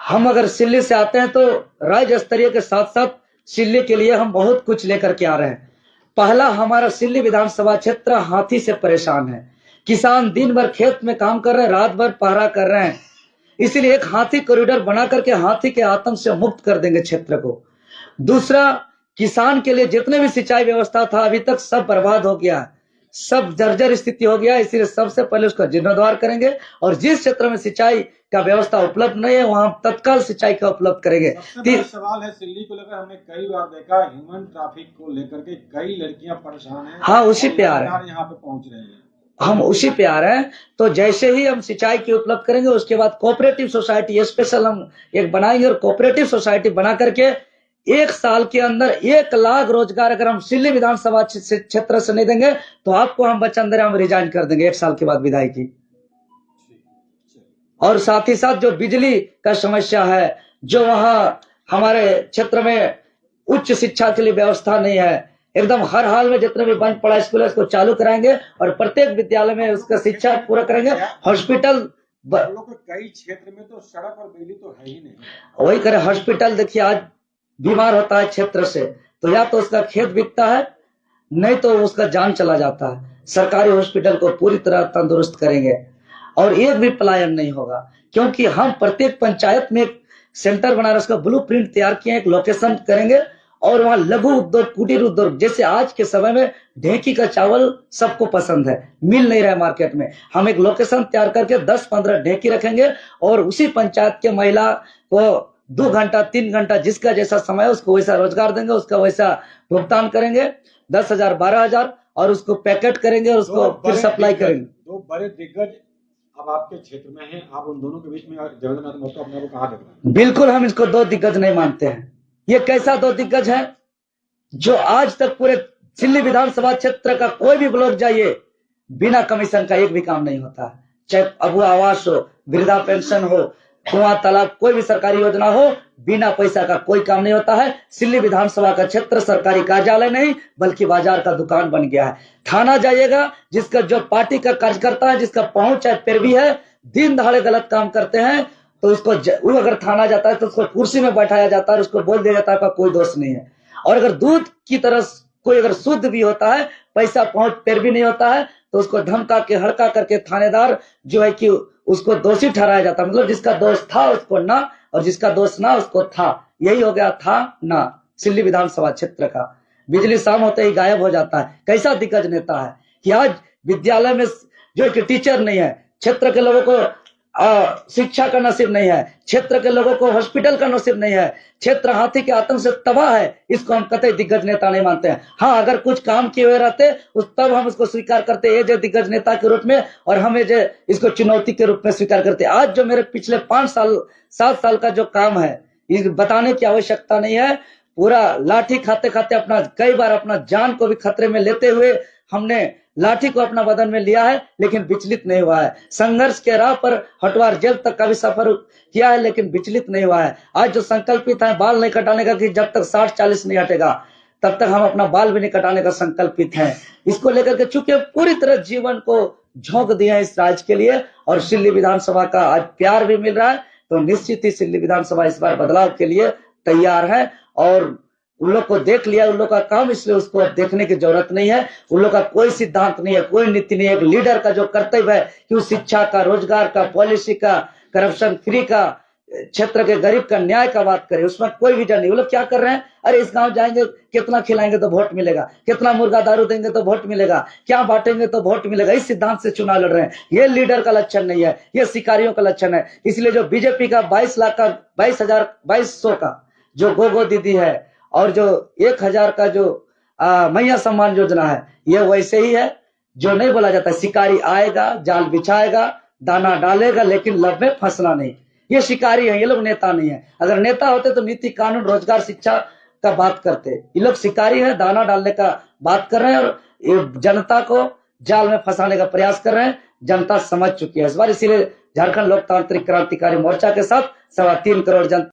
हम अगर सिल्ली से आते हैं तो राज्य स्तरीय के साथ साथ सिल्ली के लिए हम बहुत कुछ लेकर के आ रहे हैं। पहला, हमारा सिल्ली विधानसभा क्षेत्र हाथी से परेशान है। किसान दिन भर खेत में काम कर रहे हैं, रात भर पहरा कर रहे हैं, इसीलिए एक हाथी कॉरिडोर बना करके हाथी के आतंक से मुक्त कर देंगे क्षेत्र को। दूसरा, किसान के लिए जितने भी सिंचाई व्यवस्था था अभी तक सब बर्बाद हो गया है, सब जर्जर स्थिति हो गया है, इसलिए सबसे पहले उसका जीर्णोद्धार करेंगे और जिस क्षेत्र में सिंचाई का व्यवस्था उपलब्ध नहीं है वहां तत्काल सिंचाई का उपलब्ध करेंगे। सवाल है सिल्ली को लेकर, हमने कई बार देखा ह्यूमन ट्रैफिक को लेकर के कई लड़कियां परेशान हैं। हाँ, उसी पे आ रहे हैं, यहाँ पे पहुंच रहे हैं, हम उसी पे आ रहे हैं। तो जैसे ही हम सिंचाई की उपलब्ध करेंगे उसके बाद कोऑपरेटिव सोसाइटी स्पेशल हम एक बनाएंगे और कोऑपरेटिव सोसाइटी बना करके 1 साल के अंदर 1 लाख रोजगार अगर हम सिल्ली विधानसभा क्षेत्र से नहीं देंगे तो आपको हम वचन दे रहे हैं, हम रिजाइन कर देंगे 1 साल के बाद विदाई की। और साथ ही साथ जो बिजली का समस्या है, जो वहां हमारे क्षेत्र में उच्च शिक्षा के लिए व्यवस्था नहीं है, एकदम हर हाल में जितने भी बंद पड़ा स्कूल है उसको चालू कराएंगे और प्रत्येक विद्यालय में उसका शिक्षा पूरा करेंगे। हॉस्पिटल कई क्षेत्र में तो सड़क और बिजली तो है ही नहीं, वही करे। हॉस्पिटल देखिए, आज बीमार होता है क्षेत्र से तो या तो उसका खेत बिकता है, नहीं तो उसका जान चला जाता है। सरकारी हॉस्पिटल को पूरी तरह तंदुरुस्त करेंगे और एक भी पलायन नहीं होगा, क्योंकि हम प्रत्येक पंचायत में एक सेंटर बना रहे, उसका ब्लूप्रिंट तैयार किए, एक लोकेशन करेंगे और वहां लघु उद्योग, कुटीर उद्योग, जैसे आज के समय में ढेंकी का चावल सबको पसंद है, मिल नहीं रहा है मार्केट में, हम एक लोकेशन तैयार करके 10-15 ढेंकी रखेंगे और उसी पंचायत के महिला को 2 घंटा 3 घंटा जिसका जैसा समय है उसको वैसा रोजगार देंगे, उसका वैसा भुगतान करेंगे, 10,000 12,000 और उसको पैकेट करेंगे और उसको फिर सप्लाई करेंगे। 2 बड़े दिग्गज अब आपके क्षेत्र में हैं, आप उन दोनों के बीच में देवेंद्र महतो अपने को कहाँ देख रहे हैं? बिल्कुल हम इसको 2 दिग्गज नहीं मानते हैं। ये कैसा 2 दिग्गज है? जो आज तक पूरे सिल्ली विधानसभा क्षेत्र का कोई भी ब्लॉक जाइए बिना कमीशन का एक भी काम नहीं होता है, चाहे अबुआ आवास हो, वृद्धा पेंशन हो, कुआं तालाब, कोई भी सरकारी योजना हो, बिना पैसा का कोई काम नहीं होता है। सिल्ली विधानसभा का क्षेत्र सरकारी कार्यालय नहीं बल्कि बाजार का दुकान बन गया है। थाना जाइएगा, जिसका जो पार्टी का कार्यकर्ता है, जिसका पहुंच है पैरवी है, दिन दहाड़े गलत काम करते हैं तो उसको वो अगर थाना जाता है तो उसको कुर्सी में बैठाया जाता है, उसको बोल दिया जाता है कोई दोष नहीं है। और अगर दूध की तरह कोई अगर शुद्ध भी होता है, पैसा पहुंच पैरवी नहीं होता है तो उसको धमका के हड़का करके थानेदार जो है कि उसको दोषी ठहराया जाता है। मतलब जिसका दोष था उसको ना और जिसका दोष ना उसको था, यही हो गया था ना सिल्ली विधानसभा क्षेत्र का। बिजली शाम होते ही गायब हो जाता है। कैसा दिग्गज नेता है कि आज विद्यालय में जो एक टीचर नहीं है, क्षेत्र के लोगों को शिक्षा का नसीब नहीं है, क्षेत्र के लोगों को हॉस्पिटल का नसीब नहीं है, क्षेत्र हाथी के आतंक से तबाह है, इसको हम कतई दिग्गज नेता नहीं मानते हैं। हाँ, अगर कुछ काम किए हुए रहते तब हम इसको स्वीकार करते एज ए दिग्गज नेता के रूप में और हम एज ए इसको चुनौती के रूप में स्वीकार करते। आज जो मेरे पिछले 5 साल 7 साल का जो काम है ये बताने की आवश्यकता नहीं है। पूरा लाठी खाते खाते अपना कई बार अपना जान को भी खतरे में लेते हुए हमने लाठी को अपना बदन में लिया है, लेकिन विचलित नहीं हुआ है। संघर्ष के राह पर हटवार जेल तक का भी सफर किया है, लेकिन विचलित नहीं हुआ है। आज जो संकल्पित है बाल नहीं कटाने का कि जब तक 60-40 नहीं हटेगा तब तक हम अपना बाल भी नहीं कटाने का संकल्पित हैं। इसको लेकर के चूंकि पूरी तरह जीवन को झोंक दिया है इस राज्य के लिए और सिल्ली विधानसभा का आज प्यार भी मिल रहा है, तो निश्चित ही सिल्ली विधानसभा इस बार बदलाव के लिए तैयार है। और उन लोग को देख लिया, उन लोग का काम, इसलिए उसको अब देखने की जरूरत नहीं है। उन लोग का कोई सिद्धांत नहीं है, कोई नीति नहीं है। एक लीडर का जो कर्तव्य है कि वो शिक्षा का, रोजगार का, पॉलिसी का, करप्शन फ्री का, क्षेत्र के गरीब का न्याय का बात करे, उसमें कोई विजन नहीं। वो लोग क्या कर रहे हैं, अरे इस गांव जाएंगे कितना खिलाएंगे तो वोट मिलेगा, कितना मुर्गा दारू देंगे तो वोट मिलेगा, क्या बांटेंगे तो वोट मिलेगा, इस सिद्धांत से चुनाव लड़ रहे हैं। ये लीडर का लक्षण नहीं है, ये शिकारियों का लक्षण है। इसलिए जो बीजेपी का 22,200 का जो गोगो दीदी है और जो 1,000 का जो मैया सम्मान योजना है, ये वैसे ही है जो नहीं बोला जाता। शिकारी आएगा, जाल बिछाएगा, दाना डालेगा, लेकिन लब में फंसना नहीं। ये शिकारी है, ये लोग नेता नहीं है। अगर नेता होते तो नीति, कानून, रोजगार, शिक्षा का बात करते। ये लोग शिकारी है, दाना डालने का बात कर रहे हैं और ये जनता को जाल में फंसाने का प्रयास कर रहे हैं। जनता समझ चुकी है इस बार, इसीलिए झारखंड लोकतांत्रिक क्रांतिकारी मोर्चा के साथ 3.25 करोड़ जनता